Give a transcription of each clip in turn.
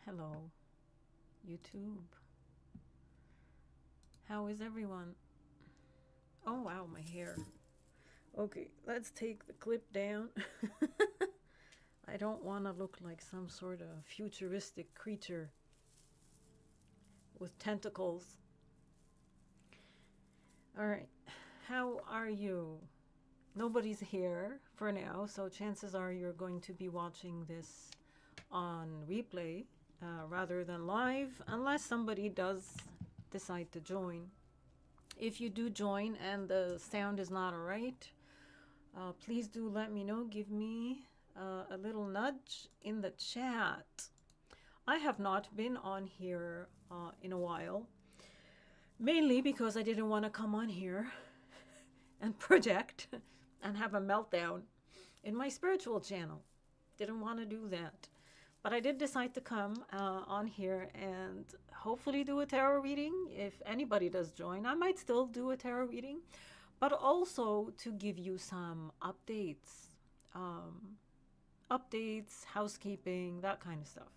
Hello, YouTube. How is everyone? Oh wow, my hair. Okay, let's take the clip down. I don't want to look like some sort of futuristic creature with tentacles. Alright, how are you? Nobody's here for now, so chances are you're going to be watching this on replay rather than live, unless somebody does decide to join. If you do join and the sound is not alright, please do let me know. Give me a little nudge in the chat. I have not been on here in a while, mainly because I didn't want to come on here and project and have a meltdown in my spiritual channel. Didn't want to do that. But I did decide to come on here and hopefully do a tarot reading. If anybody does join, I might still do a tarot reading, but also to give you some updates, housekeeping, that kind of stuff.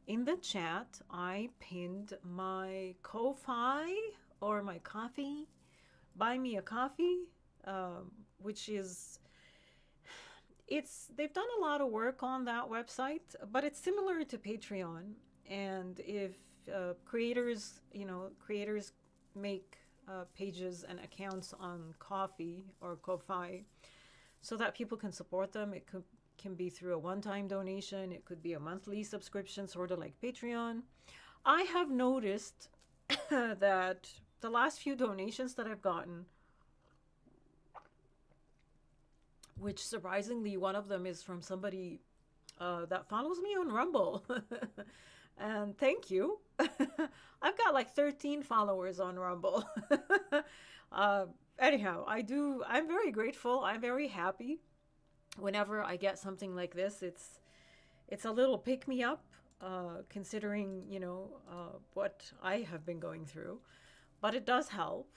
In the chat, I pinned my Ko-Fi or my coffee, buy me a coffee, which is, they've done a lot of work on that website, but it's similar to Patreon. And if creators make pages and accounts on Ko-fi or Ko-Fi so that people can support them, it can be through a one-time donation, it could be a monthly subscription, sort of like Patreon. I have noticed that the last few donations that I've gotten, which surprisingly one of them is from somebody that follows me on Rumble. And thank you. I've got like 13 followers on Rumble. Anyhow, I'm very grateful. I'm very happy whenever I get something like this. It's a little pick me up, considering, what I have been going through, but it does help.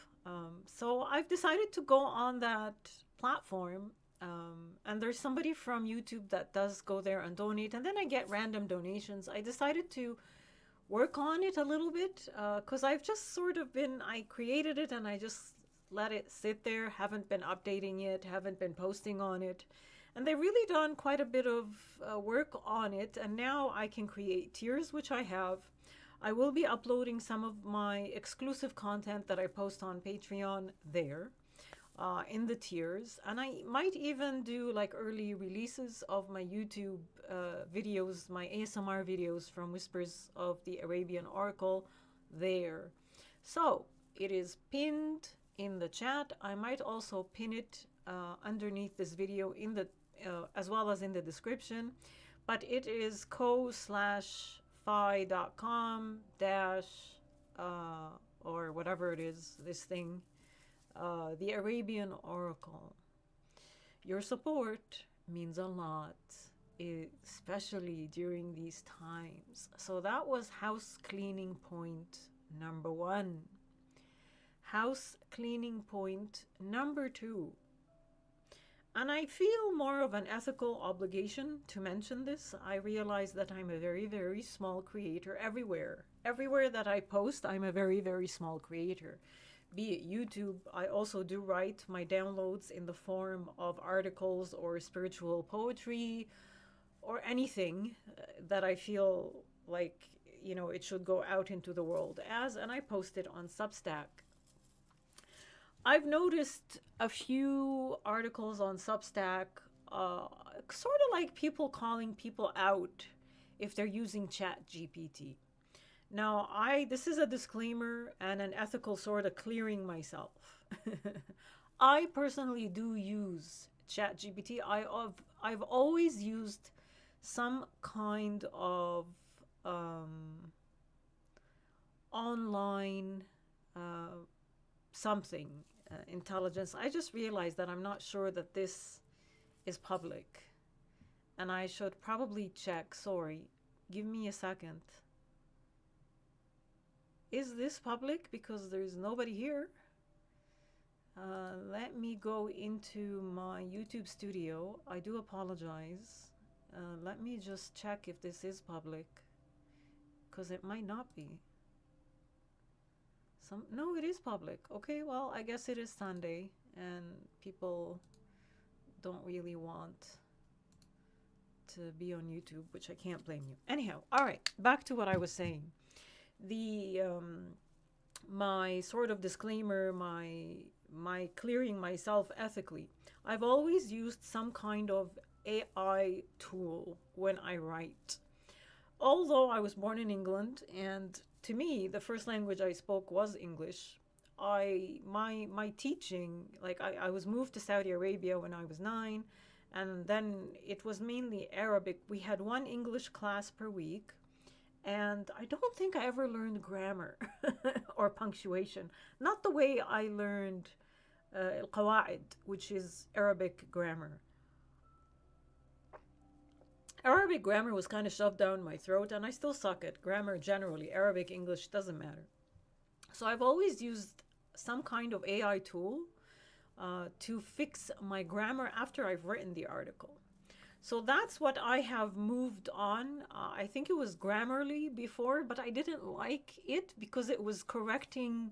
So I've decided to go on that platform. And there's somebody from YouTube that does go there and donate, and then I get random donations. I decided to work on it a little bit because I've just sort of I created it and I just let it sit there, haven't been updating it, haven't been posting on it. And they've really done quite a bit of work on it, and now I can create tiers, which I have. I will be uploading some of my exclusive content that I post on Patreon there. In the tiers, and I might even do like early releases of my YouTube videos, my ASMR videos from Whispers of the Arabian Oracle there. So it is pinned in the chat. I might also pin it underneath this video in the as well as in the description, but it is ko/fi.com dash or whatever it is, this thing, the Arabian Oracle. Your support means a lot, especially during these times. So that was house cleaning point number 1. House cleaning point number 2. And I feel more of an ethical obligation to mention this. I realize that I'm a very, very small creator everywhere. Everywhere that I post, I'm a very, very small creator. Be it YouTube, I also do write my downloads in the form of articles or spiritual poetry or anything that I feel like, it should go out into the world as, and I post it on Substack. I've noticed a few articles on Substack, sort of like people calling people out if they're using ChatGPT. Now, this is a disclaimer and an ethical sort of clearing myself. I personally do use ChatGPT. I've always used some kind of online something, intelligence. I just realized that I'm not sure that this is public. And I should probably check. Sorry. Give me a second. Is this public? Because there's nobody here. Let me go into my YouTube studio. I do apologize. Let me just check if this is public. because it might not be. No, it is public. Okay, well, I guess it is Sunday and people don't really want to be on YouTube, which I can't blame you. Anyhow, all right, back to what I was saying. The my sort of disclaimer, my clearing myself ethically. I've always used some kind of AI tool when I write. Although I was born in England and to me the first language I spoke was English, my teaching, like I was moved to Saudi Arabia when I was 9, and then it was mainly Arabic. We had one English class per week, and I don't think I ever learned grammar or punctuation. Not the way I learned al-qawaid, which is Arabic grammar. Arabic grammar was kind of shoved down my throat, and I still suck at grammar generally. Arabic, English, doesn't matter. So I've always used some kind of AI tool to fix my grammar after I've written the article. So that's what I have moved on. I think it was Grammarly before, but I didn't like it because it was correcting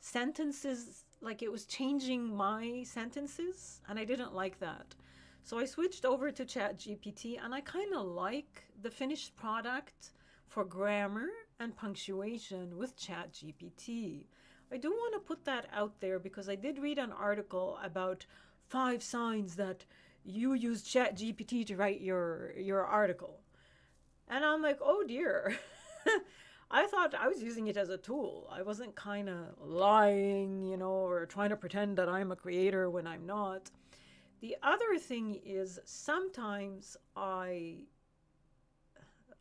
sentences, like it was changing my sentences, and I didn't like that. So I switched over to ChatGPT, and I kind of like the finished product for grammar and punctuation with ChatGPT. I do want to put that out there because I did read an article about 5 signs that you use ChatGPT to write your article. And I'm like, oh dear. I thought I was using it as a tool. I wasn't kind of lying, or trying to pretend that I'm a creator when I'm not. The other thing is sometimes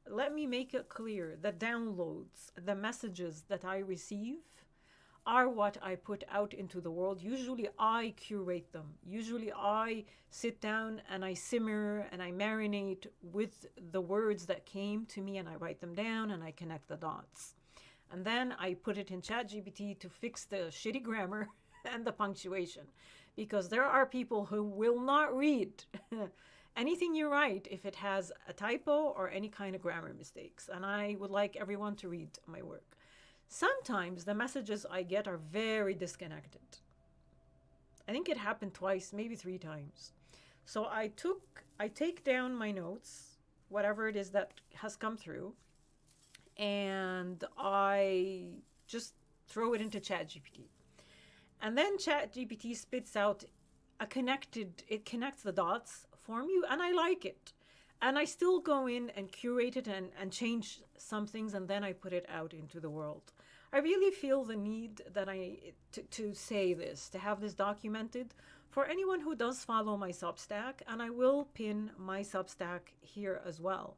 let me make it clear, the downloads, the messages that I receive are what I put out into the world. Usually I curate them. Usually I sit down and I simmer and I marinate with the words that came to me, and I write them down and I connect the dots. And then I put it in ChatGPT to fix the shitty grammar and the punctuation. Because there are people who will not read anything you write if it has a typo or any kind of grammar mistakes. And I would like everyone to read my work. Sometimes the messages I get are very disconnected. I think it happened twice, maybe 3 times. So I take down my notes, whatever it is that has come through, and I just throw it into ChatGPT. And then ChatGPT spits out it connects the dots for me, and I like it. And I still go in and curate it and change some things, and then I put it out into the world. I really feel the need that to say this, to have this documented for anyone who does follow my Substack, and I will pin my Substack here as well.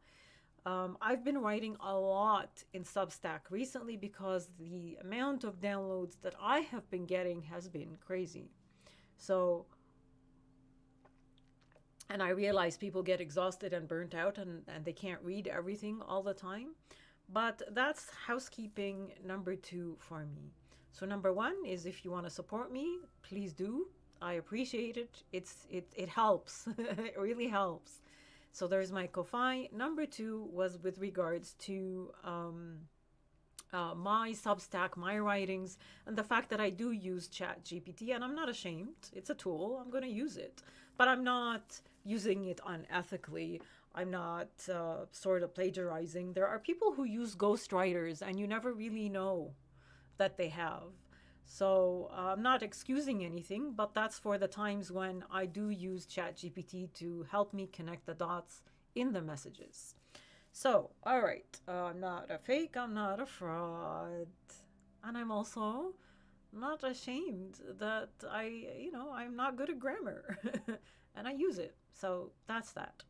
I've been writing a lot in Substack recently because the amount of downloads that I have been getting has been crazy. So, and I realize people get exhausted and burnt out and they can't read everything all the time. But that's housekeeping number 2 for me. So number 1 is if you want to support me, please do. I appreciate it. It helps. It really helps. So there's my Ko-Fi. Number 2 was with regards to my Substack, my writings, and the fact that I do use ChatGPT, and I'm not ashamed. It's a tool. I'm going to use it. But I'm not using it unethically. I'm not sort of plagiarizing. There are people who use ghostwriters, and you never really know that they have. So I'm not excusing anything, but that's for the times when I do use ChatGPT to help me connect the dots in the messages. So, all right, I'm not a fake, I'm not a fraud, and I'm also not ashamed that I'm not good at grammar, and I use it. So that's that.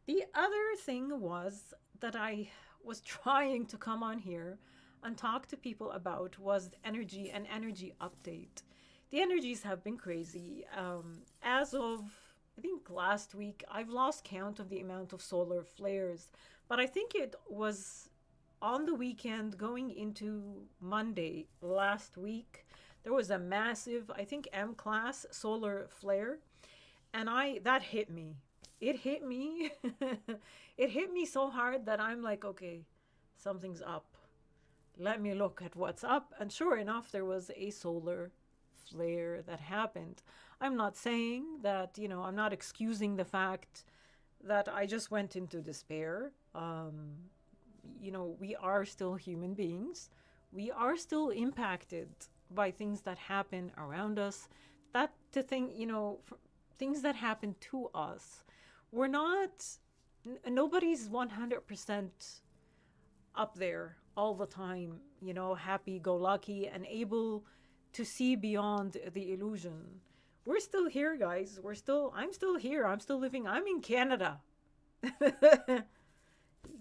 The other thing was that I was trying to come on here and talk to people about was energy and energy update. The energies have been crazy. As of, I think last week, I've lost count of the amount of solar flares, but I think it was on the weekend going into Monday last week. There was a massive, I think M-class solar flare, and that hit me. It hit me. It hit me so hard that I'm like, okay, Something's up. Let me look at what's up. And sure enough, there was a solar flare that happened. I'm not saying that, I'm not excusing the fact that I just went into despair. We are still human beings. We are still impacted by things that happen around us. That to think, things that happen to us. We're not, nobody's 100% up there all the time, happy go lucky and able to see beyond the illusion. We're still here, guys. I'm still here. I'm still living. I'm in Canada. You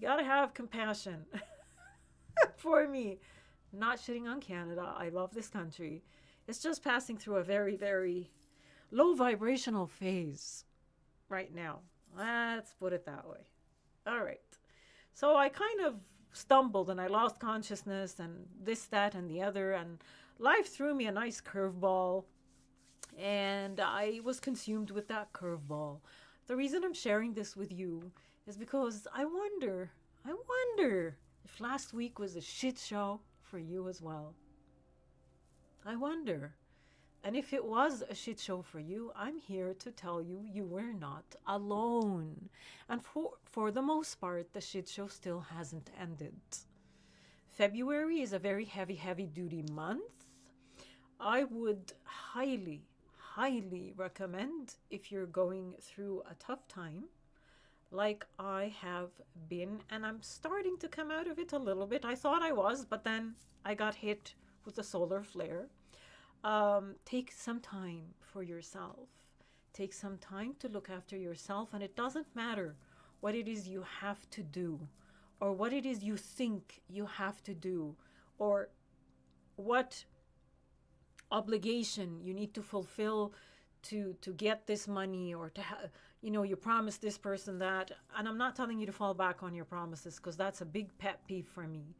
gotta have compassion for me. Not shitting on Canada. I love this country. It's just passing through a very, very low vibrational phase right now. Let's put it that way. All right. So I kind of stumbled and I lost consciousness and this, that, and the other. And life threw me a nice curveball. And I was consumed with that curveball. The reason I'm sharing this with you is because I wonder if last week was a shit show for you as well. I wonder. And if it was a shit show for you, I'm here to tell you you were not alone. And for the most part, the shit show still hasn't ended. February is a very heavy, heavy duty month. I would highly, highly recommend, if you're going through a tough time, like I have been, and I'm starting to come out of it a little bit. I thought I was, but then I got hit with a solar flare. Take some time for yourself. Take some time to look after yourself, and it doesn't matter what it is you have to do, or what it is you think you have to do, or what obligation you need to fulfill to get this money, or you promised this person that. And I'm not telling you to fall back on your promises, because that's a big pet peeve for me.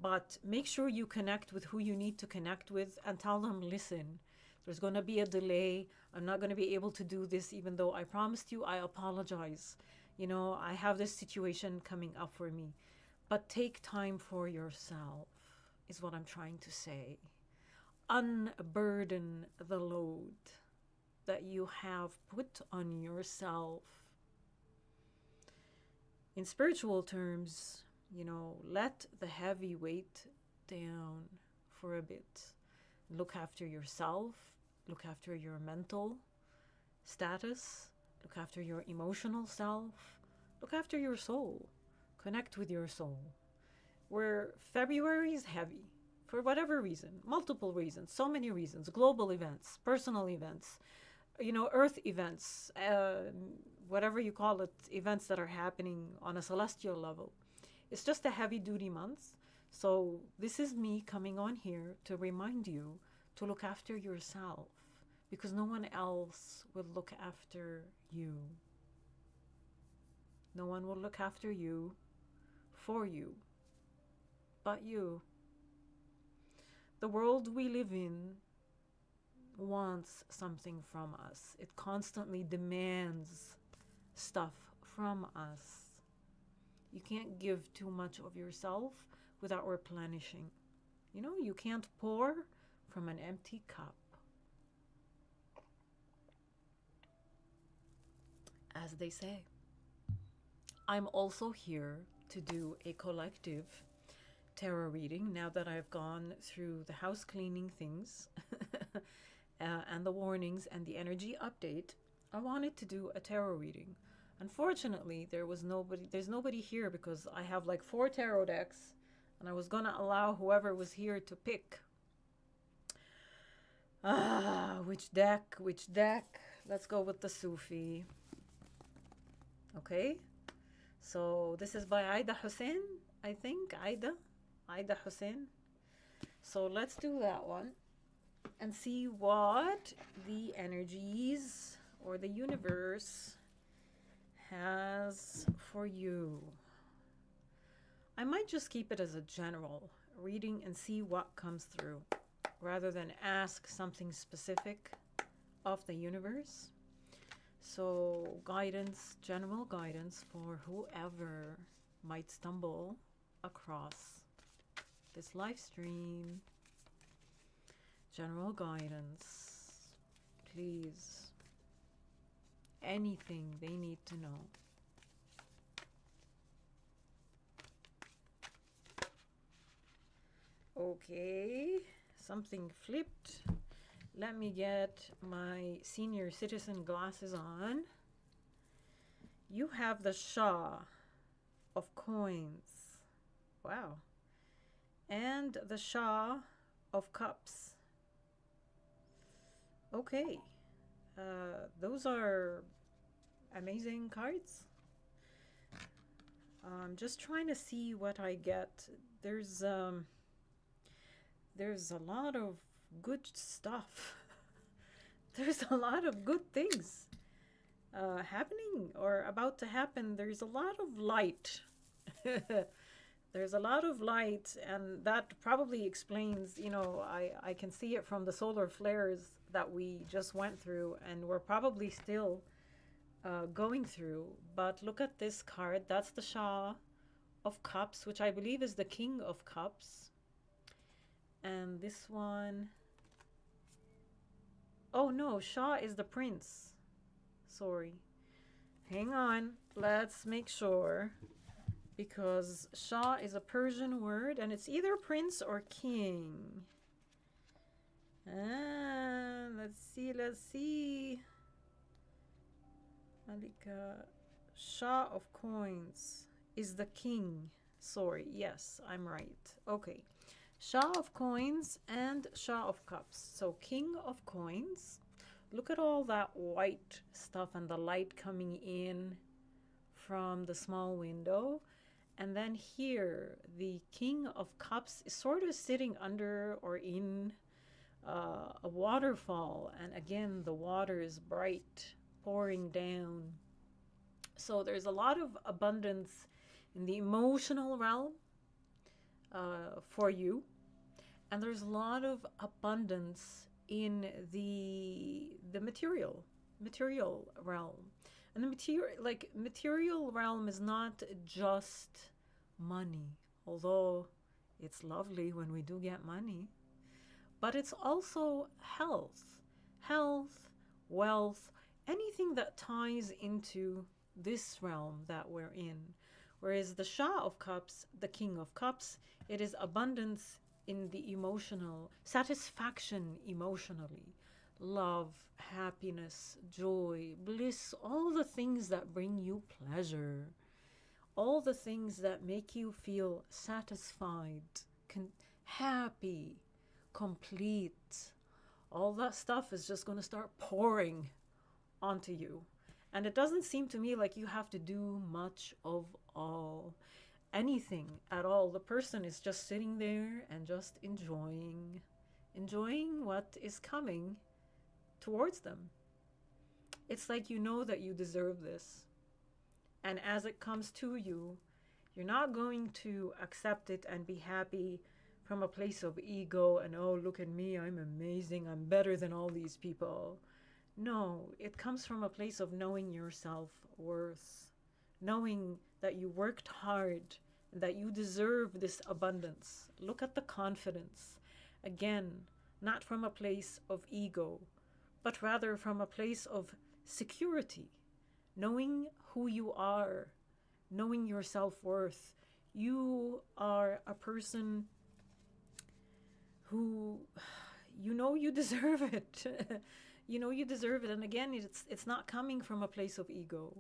But make sure you connect with who you need to connect with and tell them, listen, there's going to be a delay. I'm not going to be able to do this, even though I promised you. I apologize. I have this situation coming up for me. But take time for yourself, is what I'm trying to say. Unburden the load that you have put on yourself. In spiritual terms, let the heavy weight down for a bit. Look after yourself. Look after your mental status. Look after your emotional self. Look after your soul. Connect with your soul. Where February is heavy, for whatever reason, multiple reasons, so many reasons, global events, personal events, earth events, whatever you call it, events that are happening on a celestial level. It's just a heavy duty month. So this is me coming on here to remind you to look after yourself, because no one else will look after you. No one will look after you for you, but you. The world we live in wants something from us. It constantly demands stuff from us. You can't give too much of yourself without replenishing. You can't pour from an empty cup. As they say. I'm also here to do a collective tarot reading now that I've gone through the house cleaning things and the warnings and the energy update. I wanted to do a tarot reading. Unfortunately, there's nobody here, because I have like 4 tarot decks, and I was gonna allow whoever was here to pick. Which deck? Let's go with the Sufi. Okay, so this is by Aida Hussein, I think. Aida Hussein. So let's do that one and see what the energies or the universe has for you. I might just keep it as a general reading and see what comes through, rather than ask something specific of the universe. So guidance, general guidance for whoever might stumble across this live stream. General guidance, please. Anything they need to know. Okay, something flipped. Let me get my senior citizen glasses on. You have the Shah of Coins. Wow. And the Shah of Cups. Okay. Those are amazing cards. I'm just trying to see what I get. There's a lot of good stuff. There's a lot of good things happening or about to happen. There's a lot of light. There's a lot of light, and that probably explains, you know, I can see it from the solar flares that we just went through, and we're probably still going through. But look at this card. That's the Shah of Cups, which I believe is the King of Cups. And this one, oh no, Shah is the Prince. Sorry. Hang on. Let's make sure. Because Shah is a Persian word, and it's either prince or king. Let's see. Malika. Shah of Coins is the king. Sorry, yes, I'm right. Okay. Shah of Coins and Shah of Cups. So King of Coins. Look at all that white stuff and the light coming in from the small window. And then here, the King of Cups is sort of sitting under or in a waterfall. And again, the water is bright, pouring down. So there's a lot of abundance in the emotional realm for you. And there's a lot of abundance in the material realm. And the material realm is not just money, although it's lovely when we do get money, but it's also health, wealth, anything that ties into this realm that we're in. Whereas the Shah of Cups, the King of Cups, it is abundance in the emotional, satisfaction emotionally, love, happiness, joy, bliss, all the things that bring you pleasure, all the things that make you feel satisfied, happy, complete. All that stuff is just going to start pouring onto you. And it doesn't seem to me like you have to do much of anything at all. The person is just sitting there and just enjoying what is coming towards them. It's like you know that you deserve this. And as it comes to you, you're not going to accept it and be happy from a place of ego and, oh, look at me, I'm amazing, I'm better than all these people. No, it comes from a place of knowing your self-worth, knowing that you worked hard, that you deserve this abundance. Look at the confidence. Again, not from a place of ego, but rather from a place of security, knowing who you are, knowing your self-worth. You are a person who, you know, you deserve it. You know you deserve it. And again, it's not coming from a place of ego.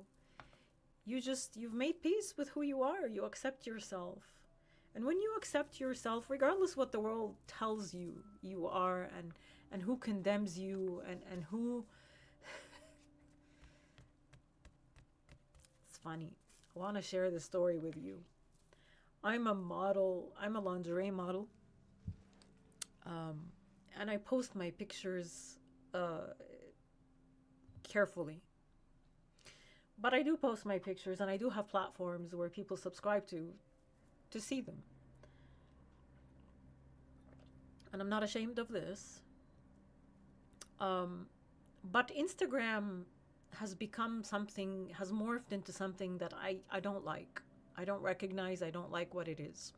You've made peace with who you are. You accept yourself. And when you accept yourself, regardless what the world tells you you are, and who condemns you, and who... It's funny. I want to share this story with you. I'm a model. I'm a lingerie model. And I post my pictures carefully. But I do post my pictures, and I do have platforms where people subscribe to see them. And I'm not ashamed of this. But Instagram has become something, has morphed into something that I don't like. I don't recognize, I don't like what it is.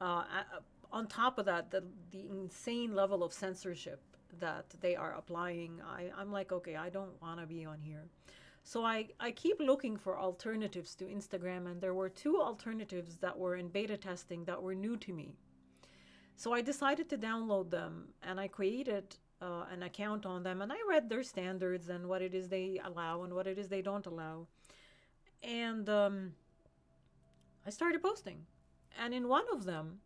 On top of that, the insane level of censorship that they are applying, I'm like, okay, I don't want to be on here. So I keep looking for alternatives to Instagram, and there were two alternatives that were in beta testing that were new to me. So I decided to download them, and I created an account on them, and I read their standards and what it is they allow and what it is they don't allow. And I started posting. And in one of them,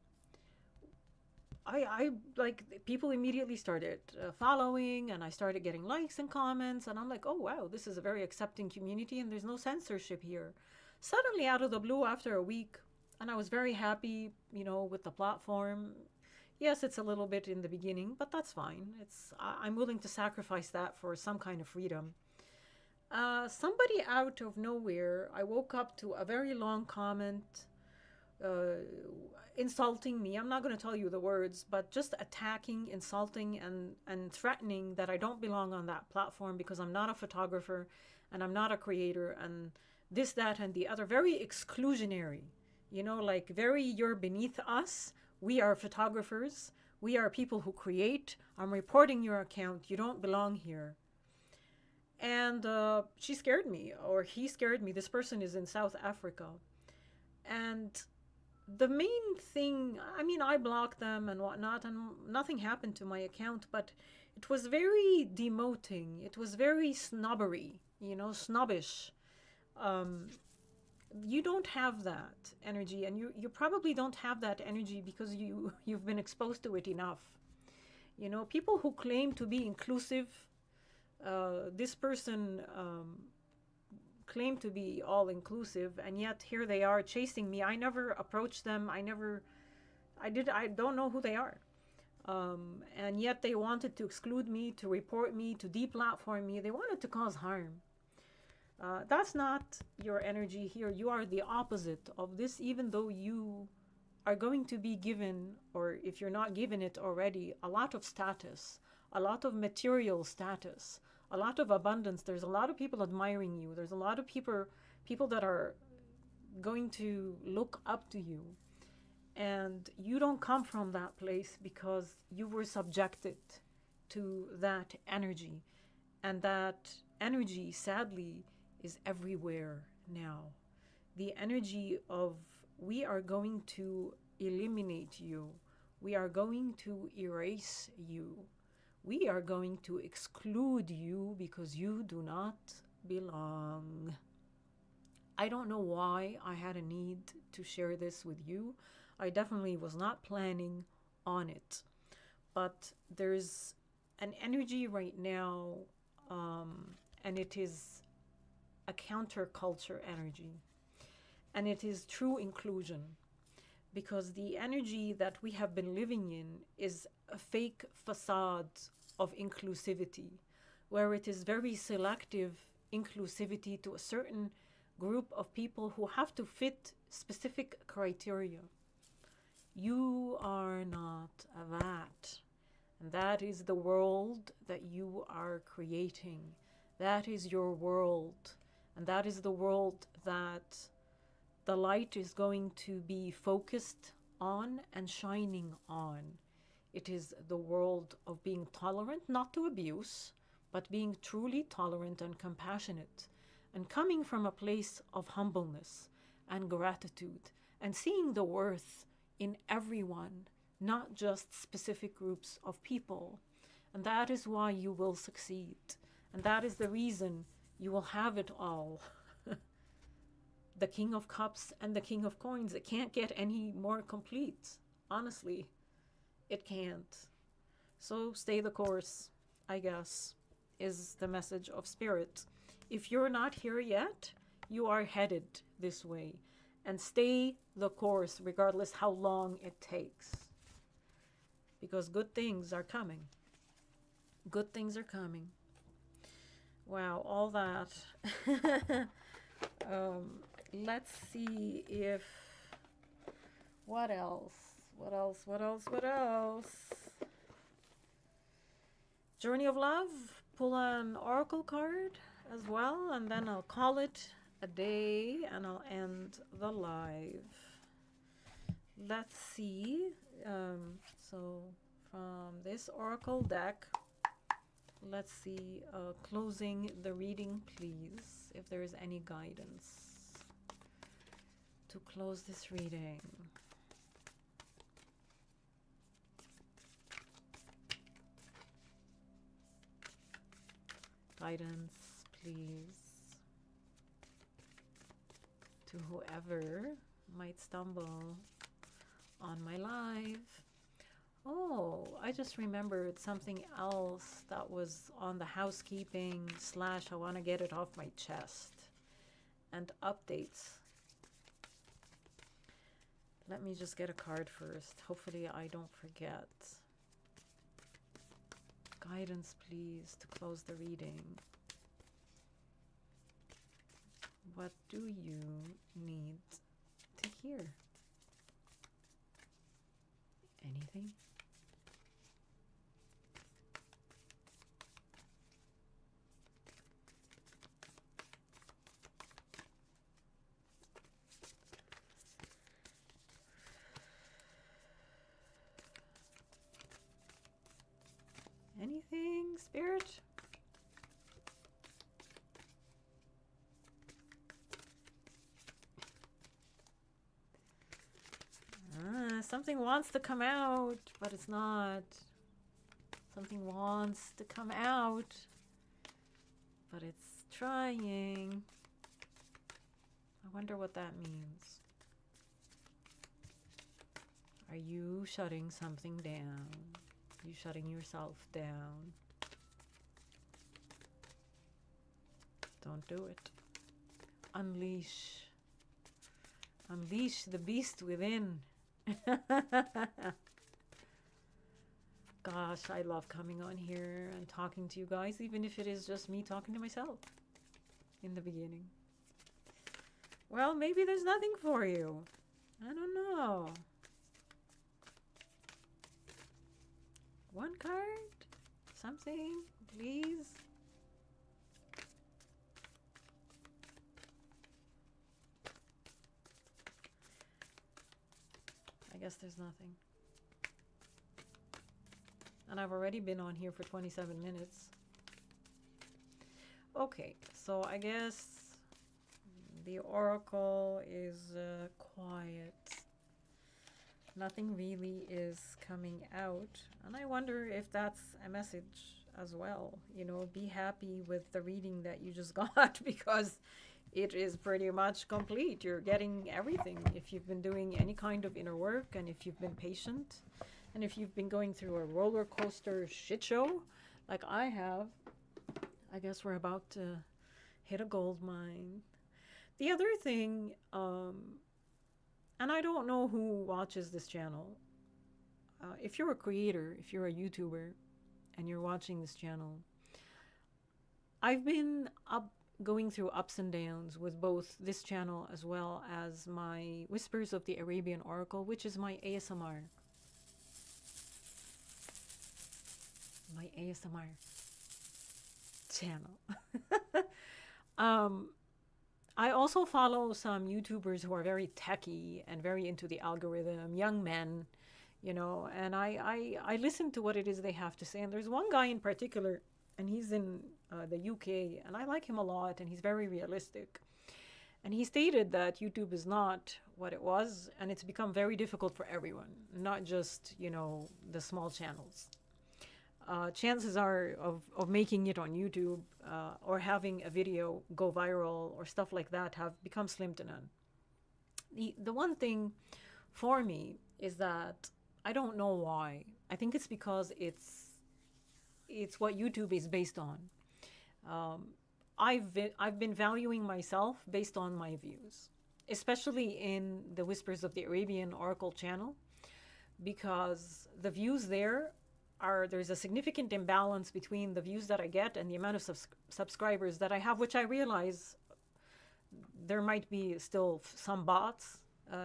I like people immediately started following, and I started getting likes and comments, and I'm like, oh wow, this is a very accepting community, and there's no censorship here. Suddenly, out of the blue, after a week, and I was very happy, with the platform. Yes, it's a little bit in the beginning, but that's fine. I'm willing to sacrifice that for some kind of freedom. Somebody out of nowhere, I woke up to a very long comment uh, insulting me. I'm not going to tell you the words, but just attacking, insulting, and threatening that I don't belong on that platform because I'm not a photographer and I'm not a creator and this, that, and the other. Very exclusionary, like very, you're beneath us. We are photographers. We are people who create. I'm reporting your account. You don't belong here. And she scared me, or he scared me. This person is in South Africa. And the main thing, I mean, I blocked them and whatnot, and nothing happened to my account, but it was very demoting. It was very snobbery, snobbish. Um, you don't have that energy, and you probably don't have that energy because you've been exposed to it enough. People who claim to be inclusive, this person claimed to be all inclusive, and yet here they are chasing me. I never approached them. I don't know who they are. And yet they wanted to exclude me, to report me, to deplatform me. They wanted to cause harm. That's not your energy here. You are the opposite of this, even though you are going to be given, or if you're not given it already, a lot of status, a lot of material status, a lot of abundance. There's a lot of people admiring you. There's a lot of people that are going to look up to you. And you don't come from that place because you were subjected to that energy. And that energy, sadly, is everywhere now. The energy of, we are going to eliminate you. We are going to erase you. We are going to exclude you because you do not belong. I don't know why I had a need to share this with you. I definitely was not planning on it. But there's an energy right now, and it is a counterculture energy. And it is true inclusion. Because the energy that we have been living in is a fake facade of inclusivity, where it is very selective inclusivity to a certain group of people who have to fit specific criteria. You are not that. And that is the world that you are creating. That is your world. And that is the world that the light is going to be focused on and shining on. It is the world of being tolerant, not to abuse, but being truly tolerant and compassionate, and coming from a place of humbleness and gratitude, and seeing the worth in everyone, not just specific groups of people. And that is why you will succeed. And that is the reason you will have it all. The King of Cups and the King of Coins. It can't get any more complete. Honestly, it can't. So stay the course, I guess, is the message of Spirit. If you're not here yet, you are headed this way. And stay the course regardless how long it takes. Because good things are coming. Good things are coming. Wow, all that. Let's see if, what else? Journey of Love, pull an oracle card as well, and then I'll call it a day and I'll end the live. Let's see. So from this oracle deck, let's see, closing the reading, please, if there is any guidance to close this reading. Guidance, please, to whoever might stumble on my live. Oh, I just remembered something else that was on the housekeeping / I want to get it off my chest. And updates. Let me just get a card first. Hopefully I don't forget. Guidance, please, to close the reading. What do you need to hear? Anything? Anything, Spirit? Something wants to come out, but it's not. Something wants to come out, but it's trying. I wonder what that means. Are you shutting something down? You shutting yourself down? Don't do it. Unleash. Unleash the beast within. Gosh, I love coming on here and talking to you guys, even if it is just me talking to myself in the beginning. Well, maybe there's nothing for you. I don't know. One card? Something, please? I guess there's nothing. And I've already been on here for 27 minutes. Okay, so I guess the oracle is quiet. Nothing really is coming out. And I wonder if that's a message as well. You know, be happy with the reading that you just got, because it is pretty much complete. You're getting everything. If you've been doing any kind of inner work, and if you've been patient, and if you've been going through a roller coaster shit show like I have, I guess we're about to hit a gold mine. The other thing, and I don't know who watches this channel. If you're a creator, if you're a YouTuber, and you're watching this channel, I've been going through ups and downs with both this channel as well as my Whispers of the Arabian Oracle, which is my ASMR. My ASMR channel. I also follow some YouTubers who are very techy and very into the algorithm, young men, you know, and I listen to what it is they have to say. And there's one guy in particular, and he's in the UK, and I like him a lot, and he's very realistic. And he stated that YouTube is not what it was, and it's become very difficult for everyone, not just, you know, the small channels. Chances are of making it on YouTube or having a video go viral or stuff like that have become slim to none. The one thing for me is that I don't know why. I think it's because it's what YouTube is based on. I've been valuing myself based on my views, especially in the Whispers of the Arabian Oracle channel, because the views there's a significant imbalance between the views that I get and the amount of subscribers that I have, which I realize there might be still some bots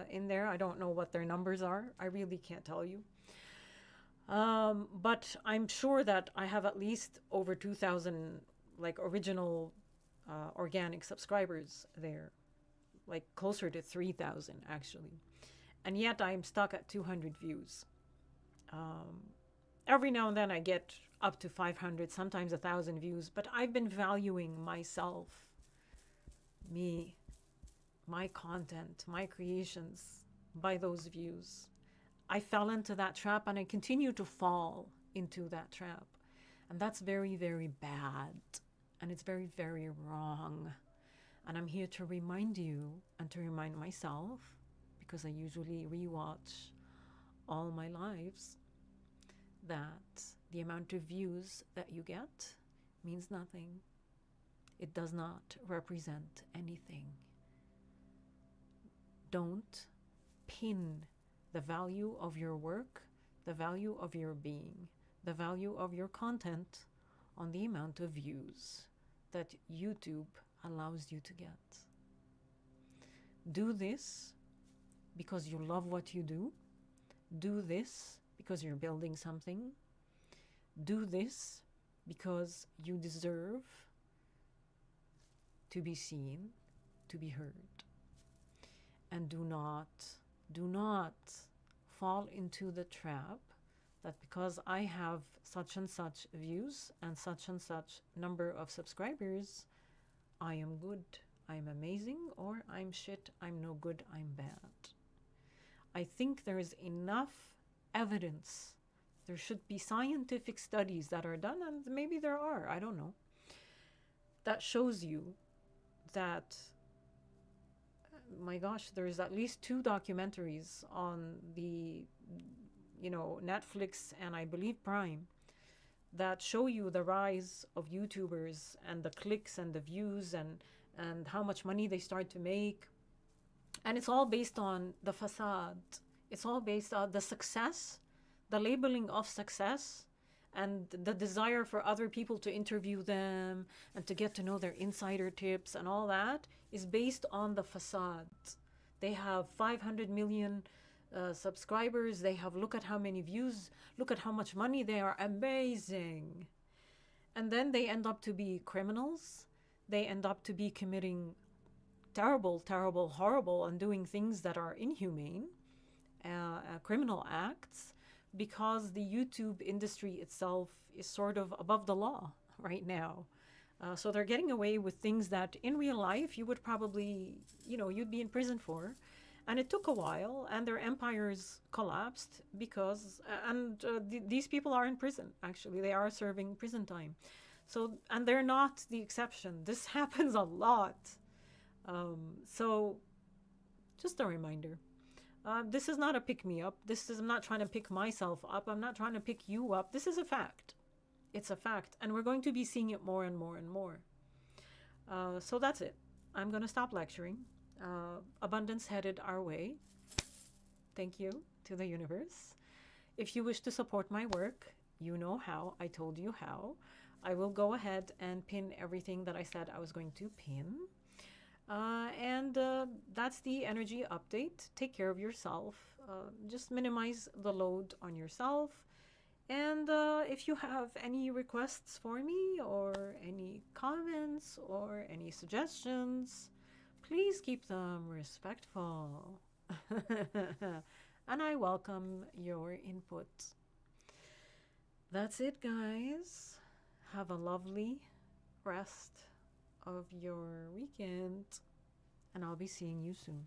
in there. I don't know what their numbers are. I really can't tell you. But I'm sure that I have at least over 2,000 like original organic subscribers there, like closer to 3,000 actually. And yet I'm stuck at 200 views. Every now and then I get up to 500, sometimes 1,000 views, but I've been valuing myself, me, my content, my creations by those views. I fell into that trap and I continue to fall into that trap. And that's very, very bad. And it's very, very wrong. And I'm here to remind you and to remind myself, because I usually rewatch all my lives, that the amount of views that you get means nothing. It does not represent anything. Don't pin the value of your work, the value of your being, the value of your content on the amount of views that YouTube allows you to get. Do this because you love what you do. Do this because you're building something. Do this because you deserve to be seen, to be heard. And do not fall into the trap that because I have such and such views and such number of subscribers, I am good, I'm amazing, or I'm shit, I'm no good, I'm bad. I think there is enough evidence. There should be scientific studies that are done, and maybe there are, I don't know, that shows you that, my gosh, there's at least 2 documentaries on the, Netflix and I believe Prime that show you the rise of YouTubers and the clicks and the views and how much money they start to make. And it's all based on the facade. It's all based on the success, the labeling of success, and the desire for other people to interview them and to get to know their insider tips and all that is based on the facade. They have 500 million subscribers. They have, look at how many views, look at how much money they are, amazing. And then they end up to be criminals. They end up to be committing terrible, terrible, horrible, and doing things that are inhumane, criminal acts, because the YouTube industry itself is sort of above the law right now. So they're getting away with things that in real life you would probably, you'd be in prison for. And it took a while, and their empires collapsed because, these people are in prison, actually. They are serving prison time. So, and they're not the exception. This happens a lot. So, just a reminder. This is not a pick-me-up. I'm not trying to pick myself up. I'm not trying to pick you up. This is a fact. It's a fact. And we're going to be seeing it more and more and more. So that's it. I'm going to stop lecturing. Abundance headed our way. Thank you to the universe. If you wish to support my work, you know how. I told you how. I will go ahead and pin everything that I said I was going to pin. And that's the energy update. Take care of yourself. Just minimize the load on yourself. And if you have any requests for me or any comments or any suggestions, please keep them respectful. And I welcome your input. That's it, guys. Have a lovely rest of your weekend, and I'll be seeing you soon.